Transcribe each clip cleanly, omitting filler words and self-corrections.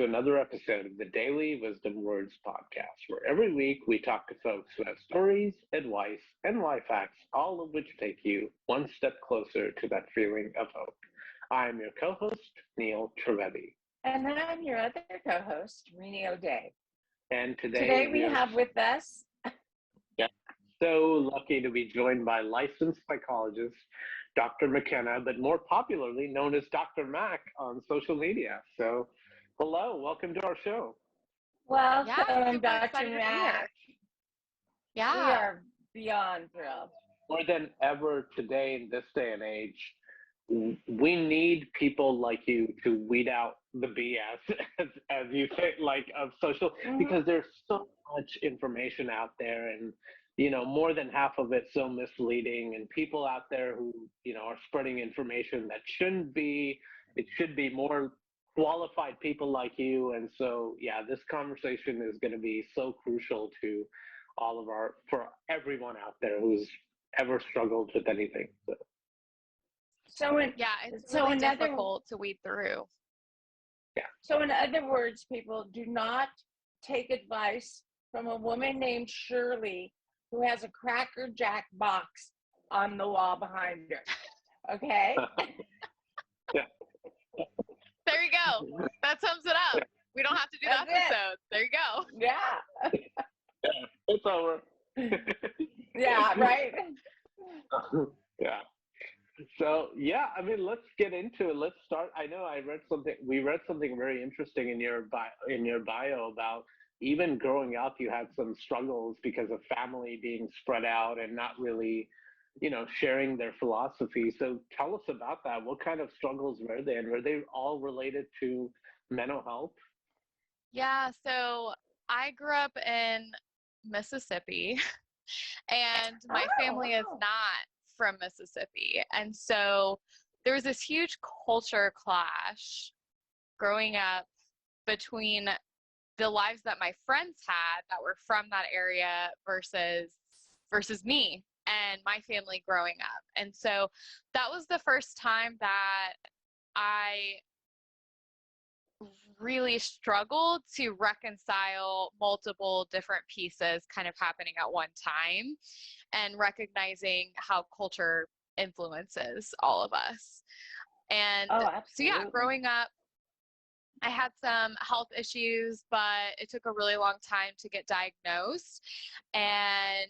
to another episode of the Daily Wisdom Words podcast, where every week we talk to folks who have stories, advice, and life hacks, all of which take you one step closer to that feeling of hope. I am your co-host, Neil Trevetti. And I'm your other co-host, Rini O'Day. And today we have with us... So lucky to be joined by licensed psychologist, Dr. McKenna, but more popularly known as Dr. Mac on social media. So, hello, welcome to our show. Welcome, Dr. Mac. Yeah. We are beyond thrilled. More than ever today in this day and age, we need people like you to weed out the BS, as you say, like of social, because there's so much information out there, and more than half of it so misleading, and people out there who, are spreading information that shouldn't be. It should be more qualified people like you. And so, this conversation is going to be so crucial to for everyone out there who's ever struggled with anything. It's really difficult to weed through. Yeah. So in other words, people, do not take advice from a woman named Shirley who has a Cracker Jack box on the wall behind her. Okay? Yeah. There you go. That sums it up. We don't have to do the episode. There you go. Yeah. It's over. Yeah, right? Yeah. So, let's get into it. Let's start. I know we read something very interesting in your bio about even growing up, you had some struggles because of family being spread out and not really, sharing their philosophy. So tell us about that. What kind of struggles were they? And were they all related to mental health? Yeah, so I grew up in Mississippi, and my family is not from Mississippi. And so there was this huge culture clash growing up between the lives that my friends had that were from that area versus me and my family growing up. And so that was the first time that I really struggled to reconcile multiple different pieces kind of happening at one time and recognizing how culture influences all of us. And growing up, I had some health issues, but it took a really long time to get diagnosed. And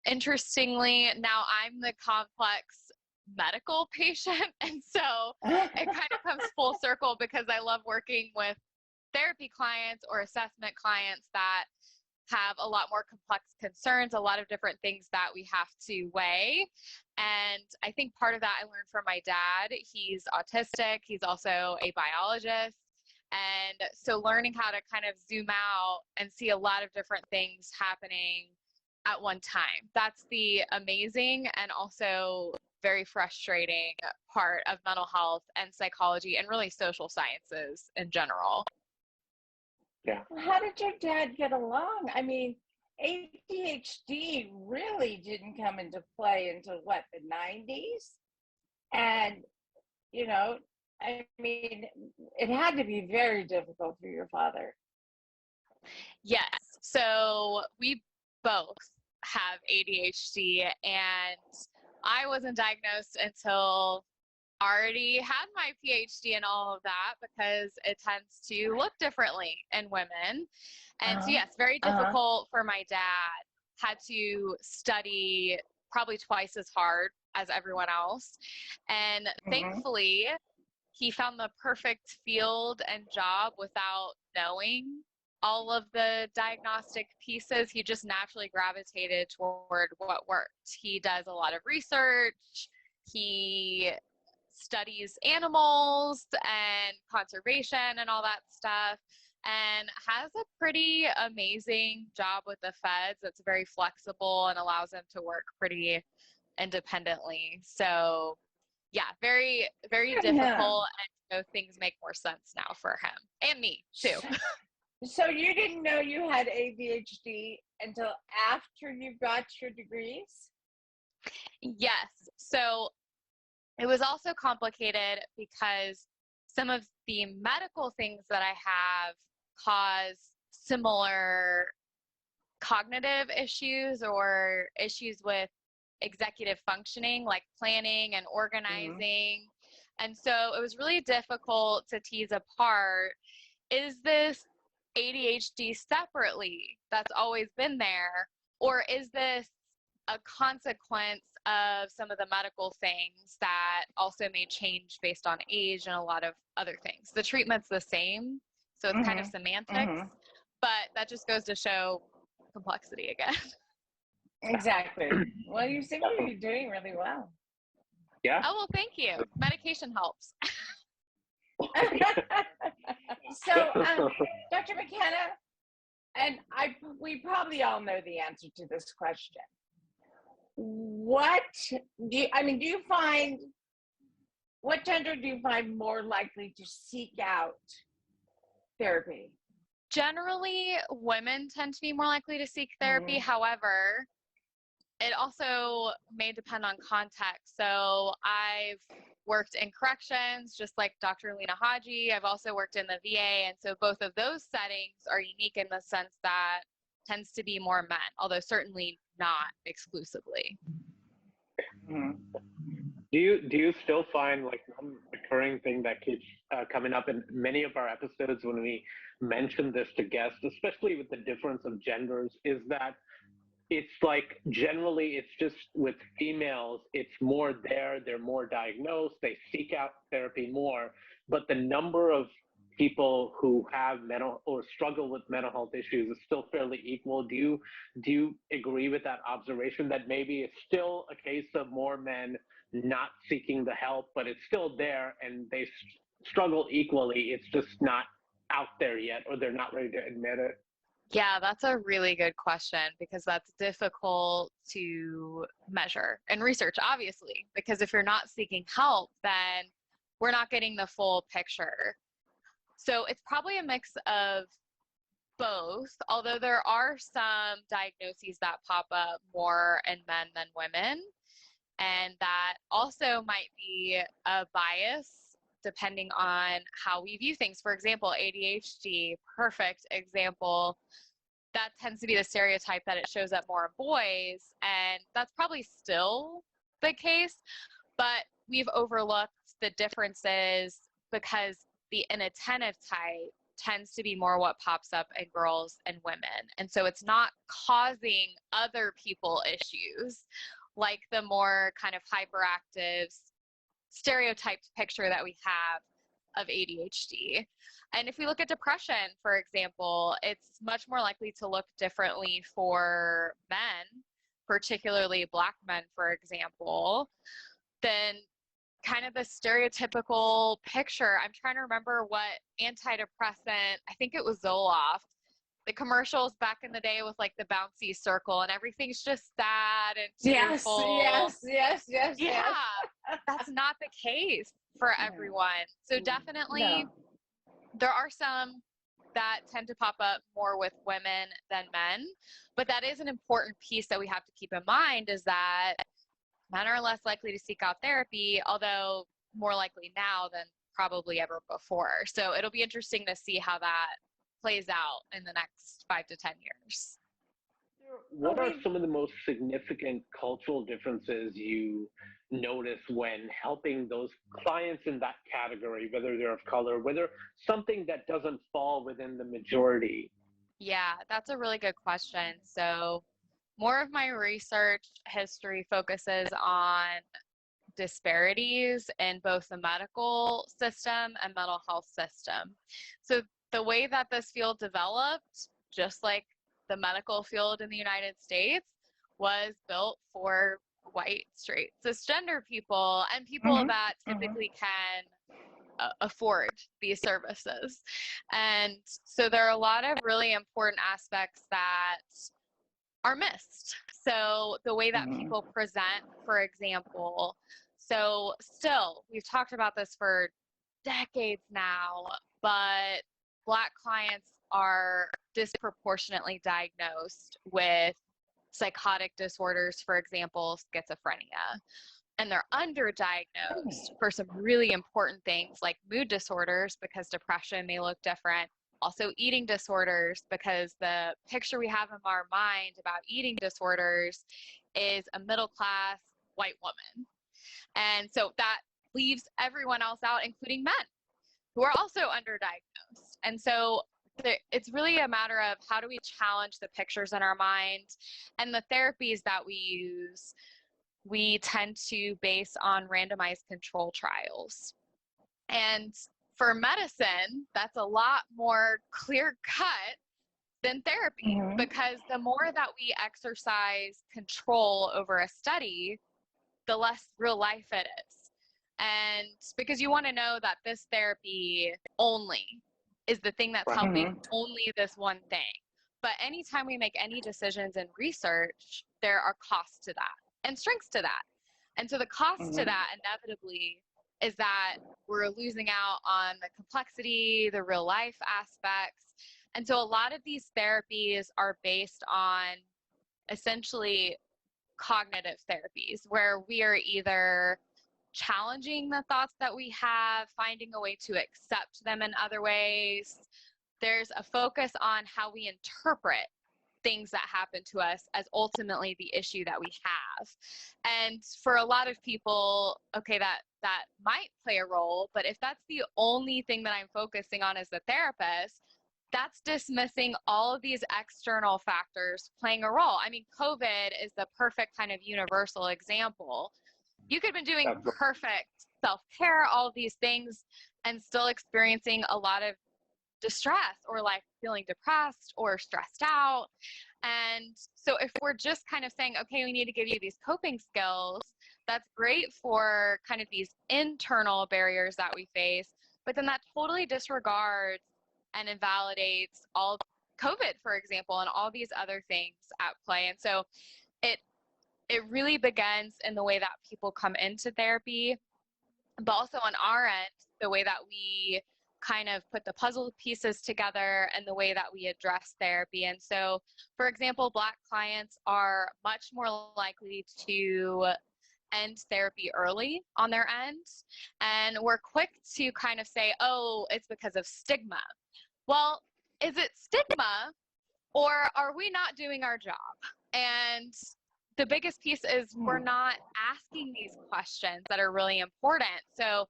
interestingly, now I'm the complex medical patient. And so it kind of comes full circle because I love working with therapy clients or assessment clients that have a lot more complex concerns, a lot of different things that we have to weigh. And I think part of that I learned from my dad. He's autistic. He's also a biologist. And so learning how to kind of zoom out and see a lot of different things happening at one time. That's the amazing and also very frustrating part of mental health and psychology and really social sciences in general. Yeah. How did your dad get along? I mean, ADHD really didn't come into play until the 90s? And, I mean, it had to be very difficult for your father. Yes. So we both have ADHD, and I wasn't diagnosed until I already had my PhD and all of that because it tends to look differently in women. And so, yes, very difficult for my dad. Had to study probably twice as hard as everyone else. And thankfully, he found the perfect field and job without knowing all of the diagnostic pieces. He just naturally gravitated toward what worked. He does a lot of research. He studies animals and conservation and all that stuff, and has a pretty amazing job with the feds that's very flexible and allows him to work pretty independently. So yeah, very, very difficult. And things make more sense now for him and me too. So you didn't know you had ADHD until after you got your degrees? Yes. So it was also complicated because some of the medical things that I have cause similar cognitive issues or issues with executive functioning, like planning and organizing. And so it was really difficult to tease apart, is this ADHD separately that's always been there, or is this a consequence of some of the medical things that also may change based on age and a lot of other things? The treatment's the same, so it's kind of semantics, but that just goes to show complexity again. Exactly. Well, you seem to be doing really well. Yeah. Oh, well, thank you. Medication helps. So, Dr. McKenna, and we probably all know the answer to this question. What do you find, what gender do you find more likely to seek out therapy? Generally, women tend to be more likely to seek therapy. However, it also may depend on context. So I've worked in corrections, just like Dr. Lena Haji. I've also worked in the VA. And so both of those settings are unique in the sense that tends to be more men, although certainly not exclusively. Do you still find, like, one recurring thing that keeps coming up in many of our episodes when we mention this to guests, especially with the difference of genders, is that it's like generally it's just with females, it's more they're more diagnosed, they seek out therapy more, but the number of people who have mental or struggle with mental health issues is still fairly equal. Do you agree with that observation, that maybe it's still a case of more men not seeking the help, but it's still there and they struggle equally, it's just not out there yet, or they're not ready to admit it? Yeah, that's a really good question, because that's difficult to measure and research, obviously, because if you're not seeking help, then we're not getting the full picture. So it's probably a mix of both, although there are some diagnoses that pop up more in men than women. And that also might be a bias depending on how we view things. For example, ADHD, perfect example. That tends to be the stereotype that it shows up more in boys, and that's probably still the case, but we've overlooked the differences because the inattentive type tends to be more what pops up in girls and women. And so it's not causing other people issues like the more kind of hyperactive stereotyped picture that we have of ADHD. And if we look at depression, for example, it's much more likely to look differently for men, particularly Black men, for example, than kind of the stereotypical picture. I'm trying to remember what antidepressant, I think it was Zoloft, the commercials back in the day with like the bouncy circle and everyth's just sad and tearful. Yes. Yeah, that's not the case for everyone. So definitely there are some that tend to pop up more with women than men, but that is an important piece that we have to keep in mind, is that men are less likely to seek out therapy, although more likely now than probably ever before. So it'll be interesting to see how that plays out in the next 5 to 10 years. What are some of the most significant cultural differences you notice when helping those clients in that category, whether they're of color, whether something that doesn't fall within the majority? Yeah, that's a really good question. So more of my research history focuses on disparities in both the medical system and mental health system. So the way that this field developed, just like the medical field in the United States, was built for white, straight, cisgender people and people that typically can afford these services. And so there are a lot of really important aspects that are missed. So the way that people present, for example, so still, we've talked about this for decades now, but Black clients are disproportionately diagnosed with psychotic disorders, for example, schizophrenia. and they're underdiagnosed for some really important things like mood disorders, because depression may look different. Also eating disorders, because the picture we have in our mind about eating disorders is a middle-class white woman. And so that leaves everyone else out, including men who are also underdiagnosed. And so it's really a matter of how do we challenge the pictures in our mind, and the therapies that we use, we tend to base on randomized control trials. And for medicine, that's a lot more clear cut than therapy, because the more that we exercise control over a study, the less real life it is. And because you want to know that this therapy only is the thing that's helping only this one thing. But anytime we make any decisions in research, there are costs to that and strengths to that. And so the cost to that inevitably is that we're losing out on the complexity, the real life aspects. And so a lot of these therapies are based on essentially cognitive therapies, where we are either challenging the thoughts that we have, finding a way to accept them in other ways. There's a focus on how we interpret things that happen to us as ultimately the issue that we have. And for a lot of people, okay, that might play a role, but if that's the only thing that I'm focusing on as the therapist, that's dismissing all of these external factors playing a role. I mean, COVID is the perfect kind of universal example. You could have been doing perfect self-care, all of these things, and still experiencing a lot of distress, or like feeling depressed or stressed out. And so if we're just kind of saying, okay, we need to give you these coping skills, that's great for kind of these internal barriers that we face, but then that totally disregards and invalidates all COVID, for example, and all these other things at play. And so it really begins in the way that people come into therapy, but also on our end, the way that we kind of put the puzzle pieces together and the way that we address therapy. And so, for example, Black clients are much more likely to end therapy early on their end. And we're quick to kind of say, oh, it's because of stigma. Well, is it stigma, or are we not doing our job? And the biggest piece is we're not asking these questions that are really important. So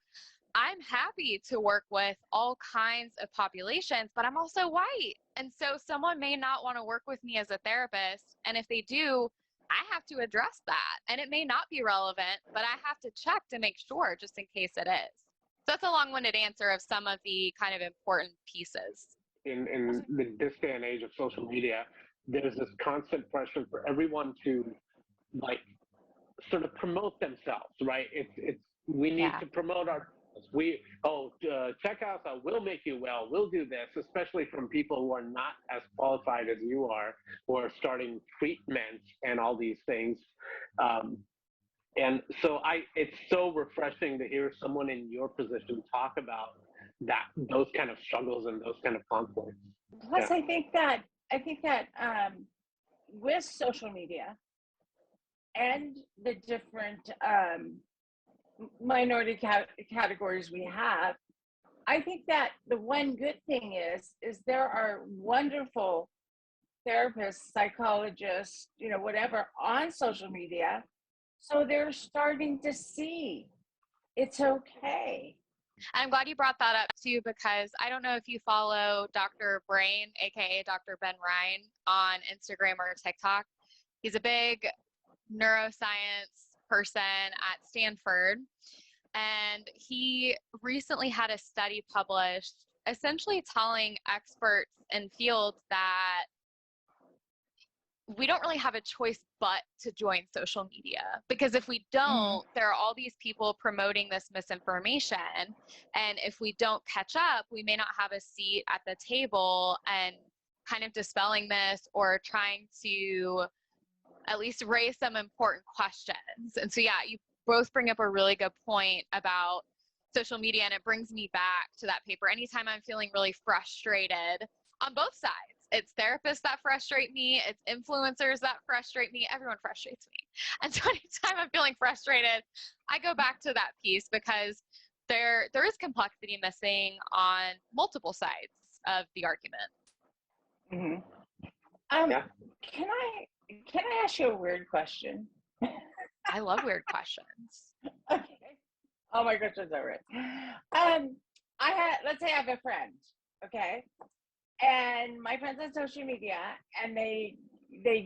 I'm happy to work with all kinds of populations, but I'm also white. And so someone may not want to work with me as a therapist. And if they do, I have to address that. And it may not be relevant, but I have to check to make sure, just in case it is. So that's a long-winded answer of some of the kind of important pieces. In this day and age of social media, there's this constant pressure for everyone to like sort of promote themselves, right? We need to promote our. Check us out. We'll make you well. We'll do this, especially from people who are not as qualified as you are, who are starting treatments and all these things. And so it's so refreshing to hear someone in your position talk about those kind of struggles and those kind of conflicts. Plus, I think that with social media and the different minority categories we have, I think that the one good thing is there are wonderful therapists, psychologists, whatever, on social media. So they're starting to see it's okay. I'm glad you brought that up too, because I don't know if you follow Dr. Brain, aka Dr. Ben Ryan, on Instagram or TikTok. He's a big neuroscience person at Stanford, and he recently had a study published essentially telling experts in fields that we don't really have a choice but to join social media, because if we don't, there are all these people promoting this misinformation, and if we don't catch up, we may not have a seat at the table and kind of dispelling this or trying to at least raise some important questions. And so yeah, you both bring up a really good point about social media, and it brings me back to that paper. Anytime I'm feeling really frustrated on both sides, It's therapists that frustrate me. It's influencers that frustrate me. Everyone frustrates me. And so anytime I'm feeling frustrated, I go back to that piece because there is complexity missing on multiple sides of the argument. Mm-hmm. Can I ask you a weird question? I love weird questions. Okay. Oh, my questions are weird. Let's say I have a friend, okay, and my friends on social media, and they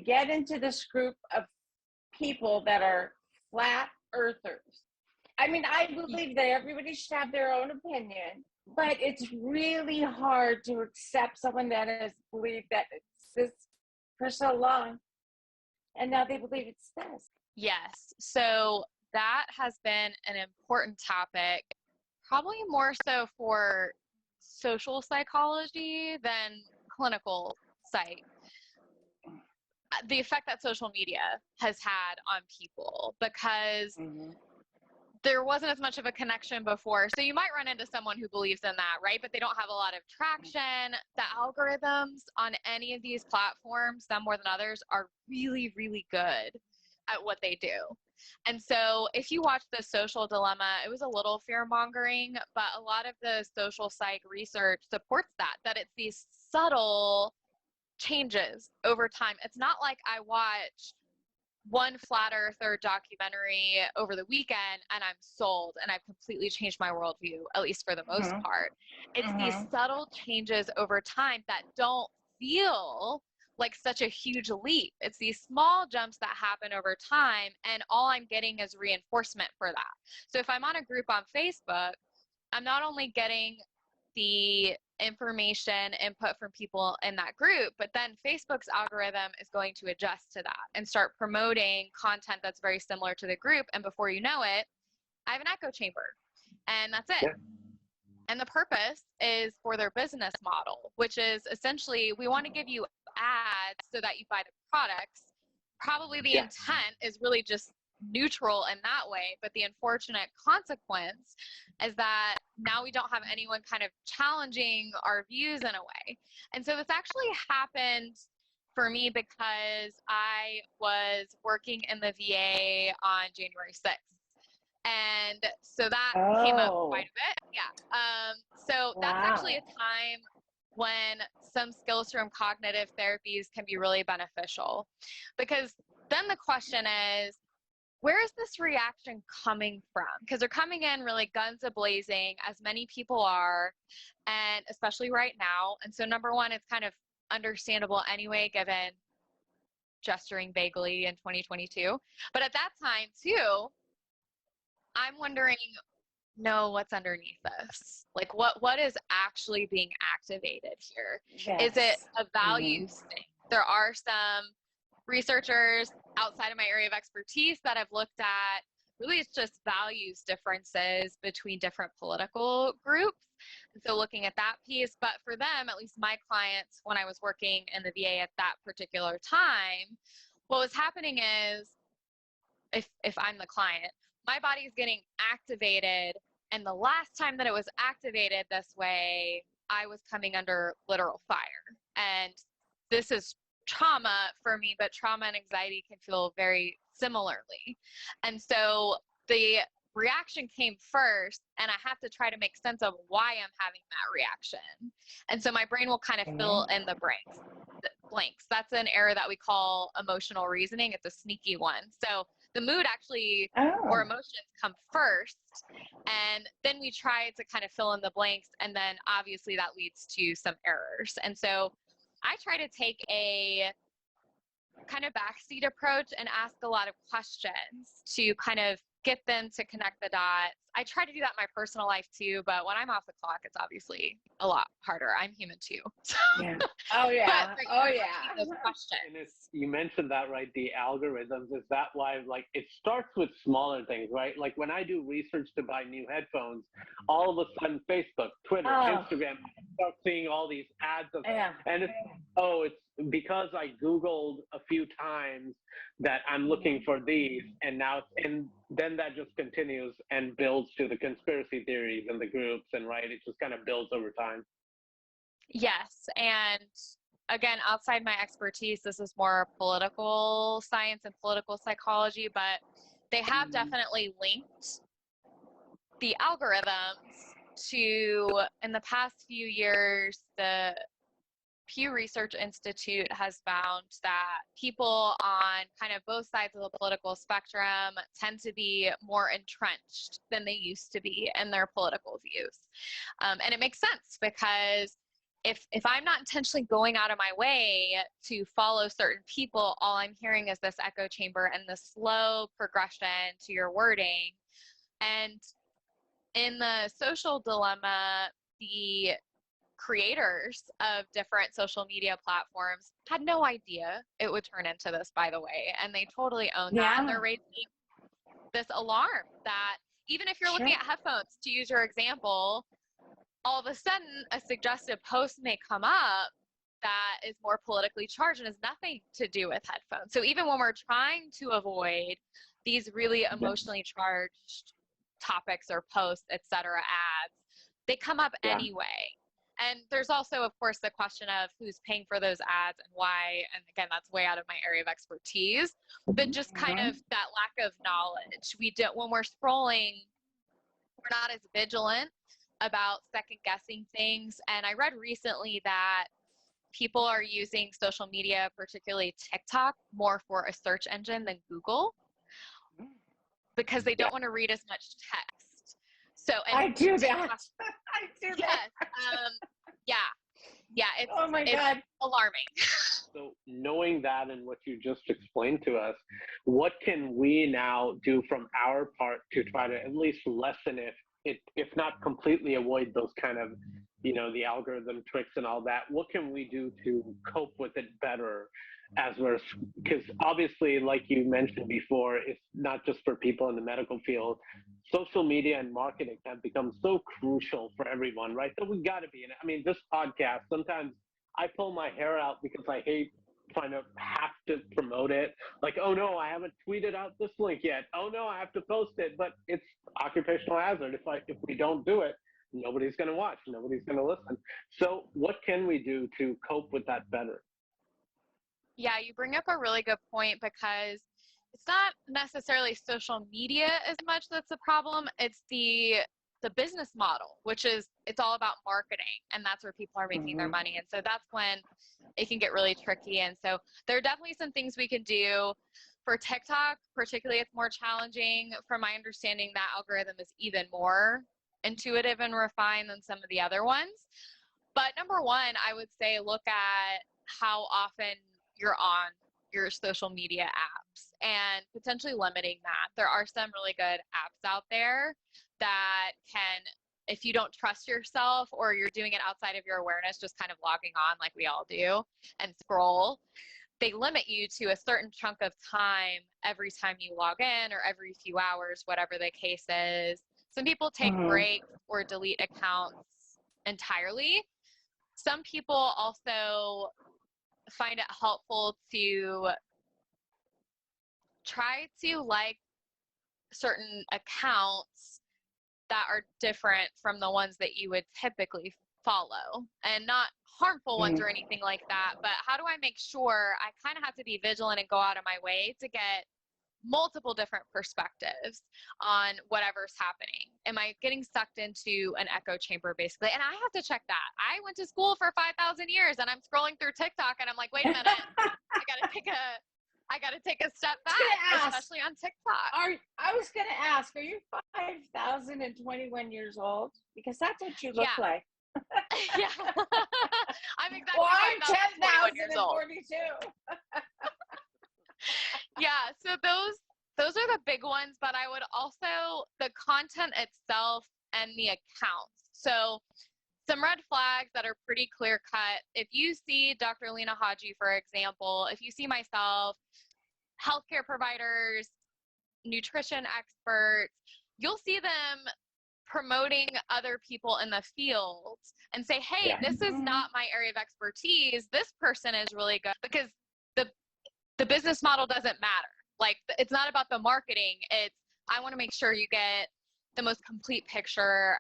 get into this group of people that are flat earthers. I mean, I believe that everybody should have their own opinion, but it's really hard to accept someone that has believed that it's this for so long, and now they believe it's this. Yes. So that has been an important topic, probably more so for social psychology than clinical psych. The effect that social media has had on people, because there wasn't as much of a connection before. So you might run into someone who believes in that, right? But they don't have a lot of traction. The algorithms on any of these platforms, some more than others, are really, really good at what they do. And so if you watch The Social Dilemma, it was a little fear-mongering, but a lot of the social psych research supports that it's these subtle changes over time. It's not like I watched one flat earther documentary over the weekend and I'm sold and I've completely changed my worldview, at least for the most part. It's these subtle changes over time that don't feel like such a huge leap. It's these small jumps that happen over time, and all I'm getting is reinforcement for that. So if I'm on a group on Facebook, I'm not only getting the information input from people in that group, but then Facebook's algorithm is going to adjust to that and start promoting content that's very similar to the group. And before you know it, I have an echo chamber, and that's it. Yeah. And the purpose is for their business model, which is essentially, we want to give you ads so that you buy the products. Probably the intent is really just neutral in that way, but the unfortunate consequence is that now we don't have anyone kind of challenging our views in a way. And so this actually happened for me because I was working in the VA on January 6th. And so that came up quite a bit. Yeah. So that's actually a time when some skills from cognitive therapies can be really beneficial, because then the question is, where is this reaction coming from? Because they're coming in really guns a-blazing, as many people are, and especially right now. And so number one, it's kind of understandable anyway, given gesturing vaguely in 2022. But at that time too, I'm wondering, no, what's underneath this? Like what is actually being activated here? Yes. Is it a values thing? There are some researchers outside of my area of expertise that have looked at, really it's just values differences between different political groups. And so looking at that piece, but for them, at least my clients, when I was working in the VA at that particular time, what was happening is, if I'm the client, my body is getting activated, and the last time that it was activated this way, I was coming under literal fire. And this is trauma for me, but trauma and anxiety can feel very similarly. And so the reaction came first, and I have to try to make sense of why I'm having that reaction. And so my brain will kind of fill in the blanks. That's an area that we call emotional reasoning. It's a sneaky one. So the mood actually, or emotions, come first, and then we try to kind of fill in the blanks, and then obviously that leads to some errors. And so I try to take a kind of backseat approach and ask a lot of questions to kind of get them to connect the dots. I try to do that in my personal life too, but when I'm off the clock, it's obviously a lot harder. I'm human too. Yeah. Oh yeah. But, oh yeah. Those questions. And you mentioned that, right? The algorithms, is that why, like, it starts with smaller things, right? Like when I do research to buy new headphones, all of a sudden Facebook, Twitter, Instagram, I start seeing all these ads of, and it's because I Googled a few times that I'm looking for these, and then that just continues and builds to the conspiracy theories and the groups, and right, it just kind of builds over time. Yes, and again, outside my expertise, this is more political science and political psychology, but they have definitely linked the algorithms to, in the past few years, the Pew Research Institute has found that people on kind of both sides of the political spectrum tend to be more entrenched than they used to be in their political views. And it makes sense because if I'm not intentionally going out of my way to follow certain people, all I'm hearing is this echo chamber and the slow progression to your wording. And in the social dilemma, the creators of different social media platforms had no idea it would turn into this, by the way, and they totally own that. And they're raising this alarm that even if you're looking at headphones, to use your example, all of a sudden a suggestive post may come up that is more politically charged and has nothing to do with headphones. So even when we're trying to avoid these really emotionally charged topics or posts, etc., ads, they come up anyway. And there's also, of course, the question of who's paying for those ads and why. And again, that's way out of my area of expertise, but just kind of that lack of knowledge. We don't, when we're scrolling, we're not as vigilant about second guessing things. And I read recently that people are using social media, particularly TikTok, more for a search engine than Google because they don't want to read as much text. So, and I do that. I do that. It's, oh my God, alarming. So knowing that and what you just explained to us, what can we now do from our part to try to at least lessen it, if not completely avoid those kind of, the algorithm tricks and all that? What can we do to cope with it better because obviously, like you mentioned before, it's not just for people in the medical field. Social media and marketing have become so crucial for everyone, right? So we got to be in it. I mean, this podcast, sometimes I pull my hair out because I hate trying to have to promote it. Like, oh no, I haven't tweeted out this link yet. Oh no, I have to post it. But it's occupational hazard. If we don't do it, nobody's going to watch. Nobody's going to listen. So what can we do to cope with that better? Yeah, you bring up a really good point because it's not necessarily social media as much that's the problem. It's the business model, which is it's all about marketing, and that's where people are making their money. And so that's when it can get really tricky. And so there are definitely some things we can do. For TikTok, particularly, it's more challenging. From my understanding, that algorithm is even more intuitive and refined than some of the other ones. But number one, I would say look at how often you're on your social media apps and potentially limiting that. There are some really good apps out there that can, if you don't trust yourself or you're doing it outside of your awareness, just kind of logging on like we all do and scroll, they limit you to a certain chunk of time every time you log in or every few hours, whatever the case is. Some people take breaks or delete accounts entirely. Some people also find it helpful to try to like certain accounts that are different from the ones that you would typically follow, and not harmful ones or anything like that. But how do I make sure I kind of have to be vigilant and go out of my way to get multiple different perspectives on whatever's happening? Am I getting sucked into an echo chamber, basically? And I have to check that. I went to school for 5,000 years and I'm scrolling through TikTok and I'm like, wait a minute, I gotta take a step back, especially on TikTok. I was gonna ask, are you 5,021 years old? Because that's what you look like. Yeah. I'm exactly well, I'm 10,042. Yeah, so those are the big ones, but I would also, the content itself and the accounts. So some red flags that are pretty clear cut. If you see Dr. Lena Haji, for example, if you see myself, healthcare providers, nutrition experts, you'll see them promoting other people in the field and say, hey, this is not my area of expertise. This person is really good, because the business model doesn't matter. Like, it's not about the marketing. It's, I want to make sure you get the most complete picture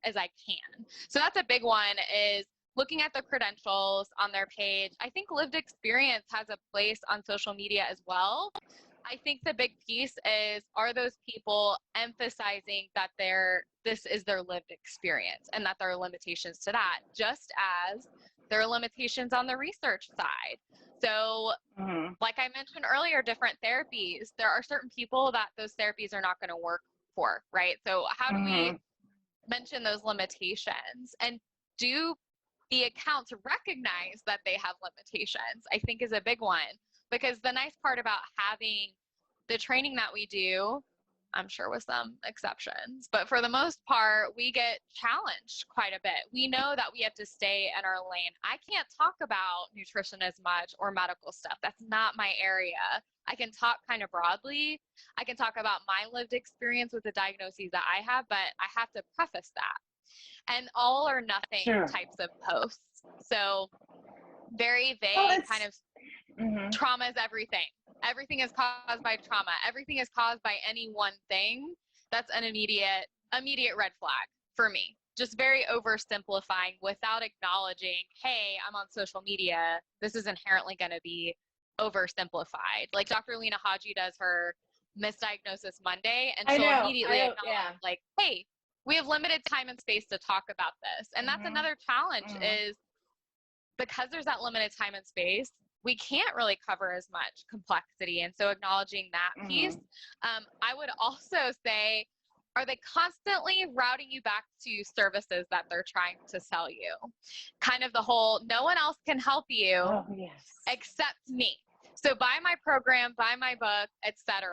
as I can. So that's a big one, is looking at the credentials on their page. I think lived experience has a place on social media as well. I think the big piece is, are those people emphasizing that this is their lived experience and that there are limitations to that, just as there are limitations on the research side. So like I mentioned earlier, different therapies, there are certain people that those therapies are not going to work for, right? So how do we mention those limitations, and do the accounts recognize that they have limitations? I think is a big one, because the nice part about having the training that we do, I'm sure with some exceptions, but for the most part, we get challenged quite a bit. We know that we have to stay in our lane. I can't talk about nutrition as much or medical stuff. That's not my area. I can talk kind of broadly. I can talk about my lived experience with the diagnoses that I have, but I have to preface that. And all or nothing types of posts. So very vague, kind of trauma is everything. Everything is caused by trauma. Everything is caused by any one thing. That's an immediate red flag for me. Just very oversimplifying without acknowledging, hey, I'm on social media. This is inherently going to be oversimplified. Like Dr. Lena Haji does her Misdiagnosis Monday, and she'll immediately acknowledge, like, hey, we have limited time and space to talk about this. And that's another challenge is because there's that limited time and space, we can't really cover as much complexity. And so acknowledging that piece, I would also say, are they constantly routing you back to services that they're trying to sell you? Kind of the whole, no one else can help you except me. So buy my program, buy my book, etc.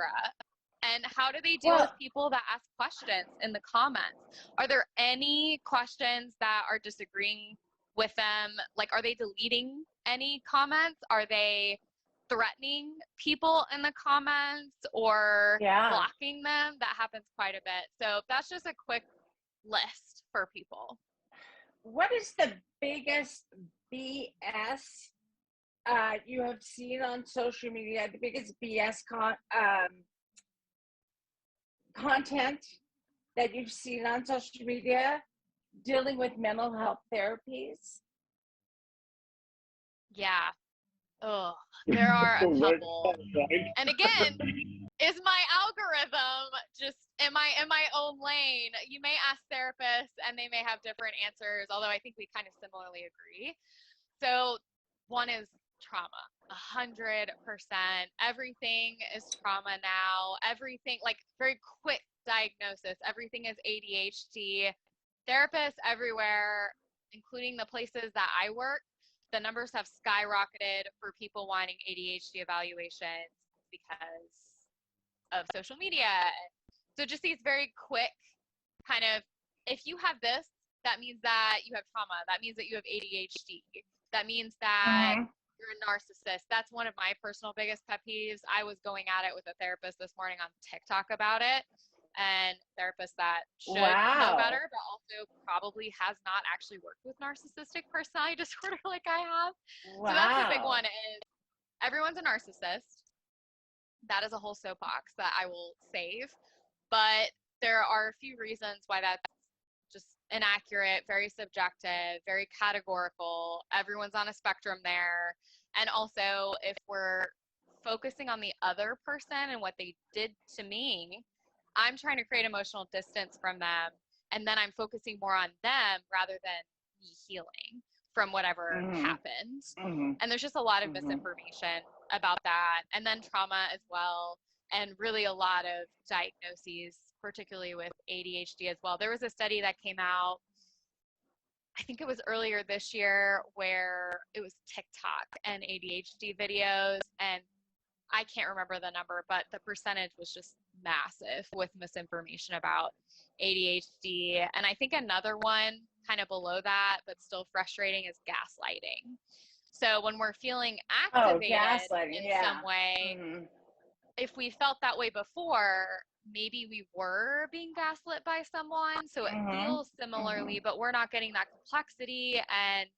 And how do they deal with people that ask questions in the comments? Are there any questions that are disagreeing with them? Like, are they deleting any comments? Are they threatening people in the comments or blocking them? That happens quite a bit. So that's just a quick list for people. What is the biggest BS you have seen on social media? The biggest BS content that you've seen on social media dealing with mental health therapies? Yeah. Oh, there are a couple. And again, is my algorithm just, am I in my own lane? You may ask therapists and they may have different answers, although I think we kind of similarly agree. So one is trauma, 100%. Everything is trauma now. Everything, like very quick diagnosis. Everything is ADHD. Therapists everywhere, including the places that I work, the numbers have skyrocketed for people wanting ADHD evaluations because of social media. So just these very quick kind of, if you have this, that means that you have trauma. That means that you have ADHD. That means that you're a narcissist. That's one of my personal biggest pet peeves. I was going at it with a therapist this morning on TikTok about it. And therapists that should know better, but also probably has not actually worked with narcissistic personality disorder like I have. So that's the big one, is everyone's a narcissist. That is a whole soapbox that I will save. But there are a few reasons why that's just inaccurate, very subjective, very categorical. Everyone's on a spectrum there. And also, if we're focusing on the other person and what they did to me, I'm trying to create emotional distance from them, and then I'm focusing more on them rather than me healing from whatever happened. And there's just a lot of misinformation about that. And then trauma as well, and really a lot of diagnoses, particularly with ADHD as well. There was a study that came out, I think it was earlier this year, where it was TikTok and ADHD videos, and I can't remember the number, but the percentage was just massive with misinformation about ADHD. And I think another one kind of below that, but still frustrating, is gaslighting. So when we're feeling activated in some way, if we felt that way before, maybe we were being gaslit by someone. So it feels similarly, but we're not getting that complexity, and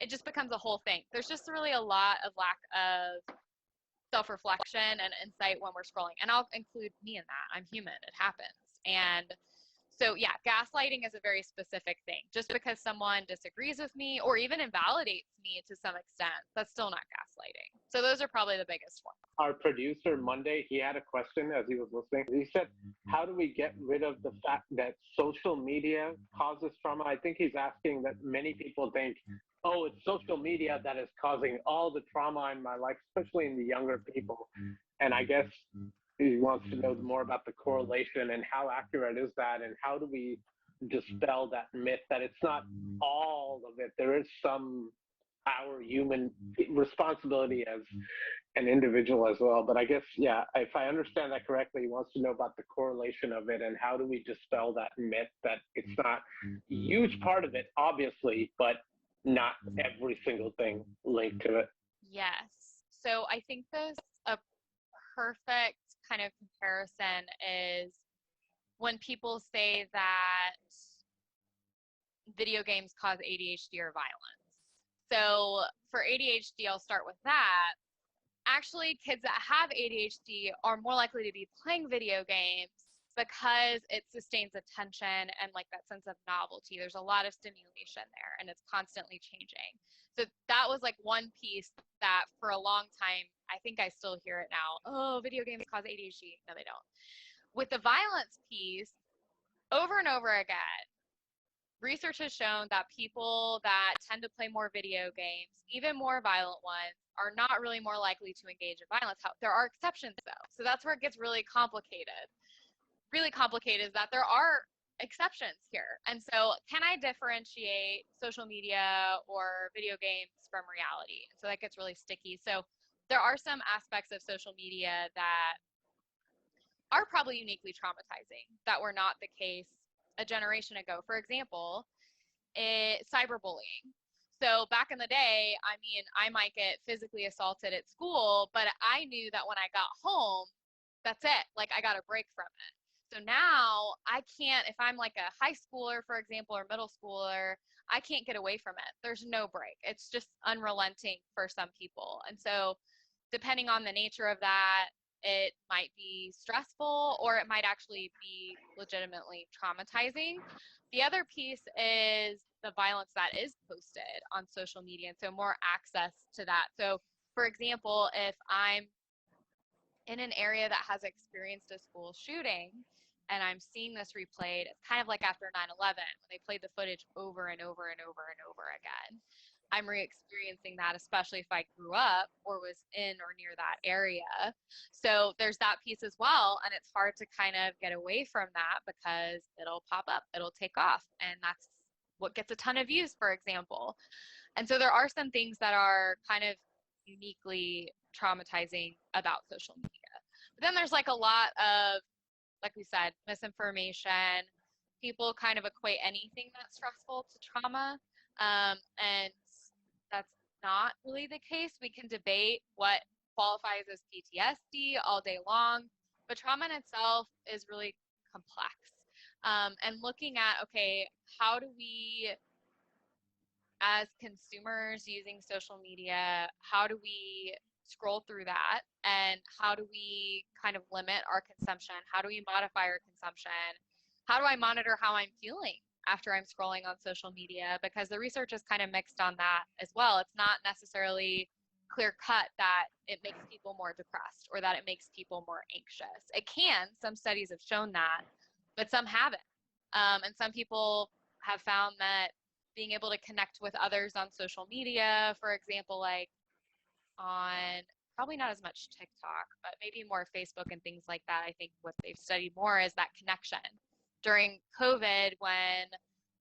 it just becomes a whole thing. There's just really a lot of lack of self-reflection and insight when we're scrolling. And I'll include me in that. I'm human. It happens. And So yeah, gaslighting is a very specific thing. Just because someone disagrees with me or even invalidates me to some extent, that's still not gaslighting. So those are probably the biggest ones. Our producer Monday, he had a question as he was listening. He said, how do we get rid of the fact that social media causes trauma? I think he's asking that many people think, oh, it's social media that is causing all the trauma in my life, especially in the younger people. And I guess he wants to know more about the correlation and how accurate is that, and how do we dispel that myth that it's not all of it. There is some our human responsibility as an individual as well. But I guess, yeah, if I understand that correctly, he wants to know about the correlation of it and how do we dispel that myth that it's not a huge part of it, obviously, but not every single thing linked to it. Yes. So I think a perfect kind of comparison is when people say that video games cause ADHD or violence. So for ADHD, I'll start with that. Actually, kids that have ADHD are more likely to be playing video games because it sustains attention and like that sense of novelty. There's a lot of stimulation there and it's constantly changing. So that was like one piece that for a long time, I think I still hear it now. Oh, video games cause ADHD. No, they don't. With the violence piece, over and over again, research has shown that people that tend to play more video games, even more violent ones, are not really more likely to engage in violence. There are exceptions though. So that's where it gets really complicated. Really complicated is that there are exceptions here. And so can I differentiate social media or video games from reality? And so that gets really sticky. So there are some aspects of social media that are probably uniquely traumatizing that were not the case a generation ago. For example, cyberbullying. So back in the day, I mean, I might get physically assaulted at school, but I knew that when I got home, that's it. Like I got a break from it. So now I can't, if I'm like a high schooler, for example, or middle schooler, I can't get away from it. There's no break. It's just unrelenting for some people. And so depending on the nature of that, it might be stressful or it might actually be legitimately traumatizing. The other piece is the violence that is posted on social media, and so more access to that. So for example, if I'm in an area that has experienced a school shooting and I'm seeing this replayed, it's kind of like after 9/11 when they played the footage over and over and over and over again. I'm re-experiencing that, especially if I grew up or was in or near that area. So there's that piece as well. And it's hard to kind of get away from that because it'll pop up, it'll take off. And that's what gets a ton of views, for example. And so there are some things that are kind of uniquely traumatizing about social media. But then there's like a lot of, like we said, misinformation. People kind of equate anything that's stressful to trauma. And that's not really the case. We can debate what qualifies as PTSD all day long, but trauma in itself is really complex. And looking at, okay, how do we, as consumers using social media, how do we scroll through that? And how do we kind of limit our consumption? How do we modify our consumption? How do I monitor how I'm feeling after I'm scrolling on social media? Because the research is kind of mixed on that as well. It's not necessarily clear cut that it makes people more depressed or that it makes people more anxious. It can, some studies have shown that, but some haven't. And some people have found that being able to connect with others on social media, for example, like on probably not as much TikTok, but maybe more Facebook and things like that. I think what they've studied more is that connection. During COVID, when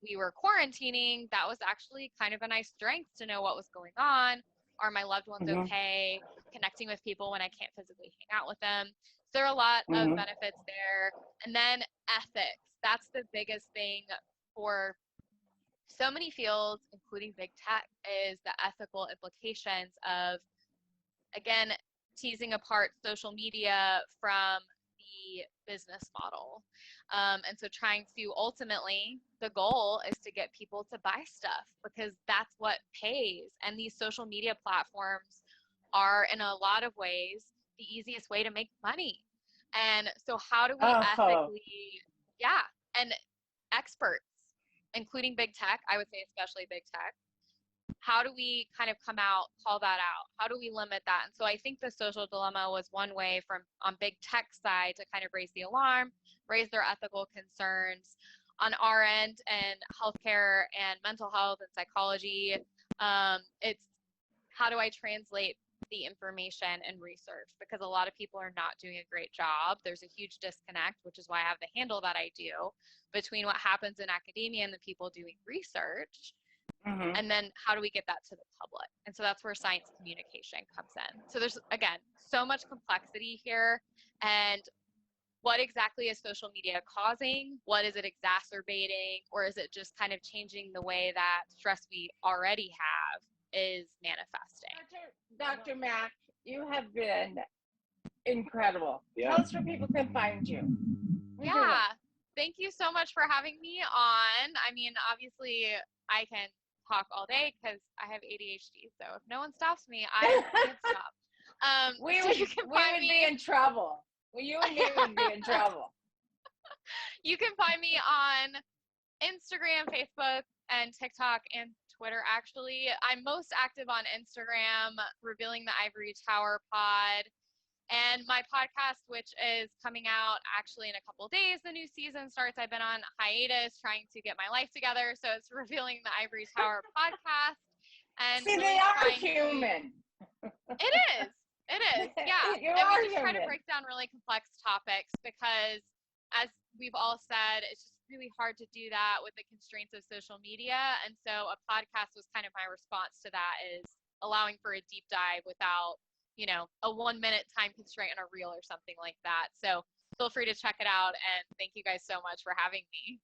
we were quarantining, that was actually kind of a nice strength to know what was going on. Are my loved ones okay? Connecting with people when I can't physically hang out with them. So there are a lot of benefits there. And then ethics. That's the biggest thing for so many fields, including big tech, is the ethical implications of, again, teasing apart social media from the business model. And so trying to ultimately, the goal is to get people to buy stuff because that's what pays. And these social media platforms are, in a lot of ways, the easiest way to make money. And so how do we ethically, and experts, including big tech, I would say especially big tech, how do we kind of come out, call that out? How do we limit that? And so I think the social dilemma was one way from on big tech side to kind of raise the alarm, raise their ethical concerns. On our end and healthcare and mental health and psychology, it's how do I translate the information and research, because a lot of people are not doing a great job. There's a huge disconnect, which is why I have the handle that I do, between what happens in academia and the people doing research. Mm-hmm. And then how do we get that to the public? And so that's where science communication comes in. So there's, again, so much complexity here. And what exactly is social media causing? What is it exacerbating? Or is it just kind of changing the way that stress we already have is manifesting? Dr. Mack, you have been incredible. Yeah. Tell us where people can find you. Yeah. Thank you so much for having me on. I mean, obviously, I can talk all day because I have ADHD. So if no one stops me, I can't stop. We so would, you can we find would me. be in trouble. Well, you and me would be in trouble. You can find me on Instagram, Facebook, and TikTok and Twitter, actually. I'm most active on Instagram, Revealing the Ivory Tower Pod. And my podcast, which is coming out actually in a couple days, the new season starts. I've been on hiatus trying to get my life together. So it's Revealing the Ivory Tower podcast. And See, really they are trying human. It is. It is. Yeah. You And are we just try to human. break down really complex topics because, as we've all said, it's just really hard to do that with the constraints of social media. And so a podcast was kind of my response to that, is allowing for a deep dive without, you know, a 1 minute time constraint on a reel or something like that. So feel free to check it out. And thank you guys so much for having me.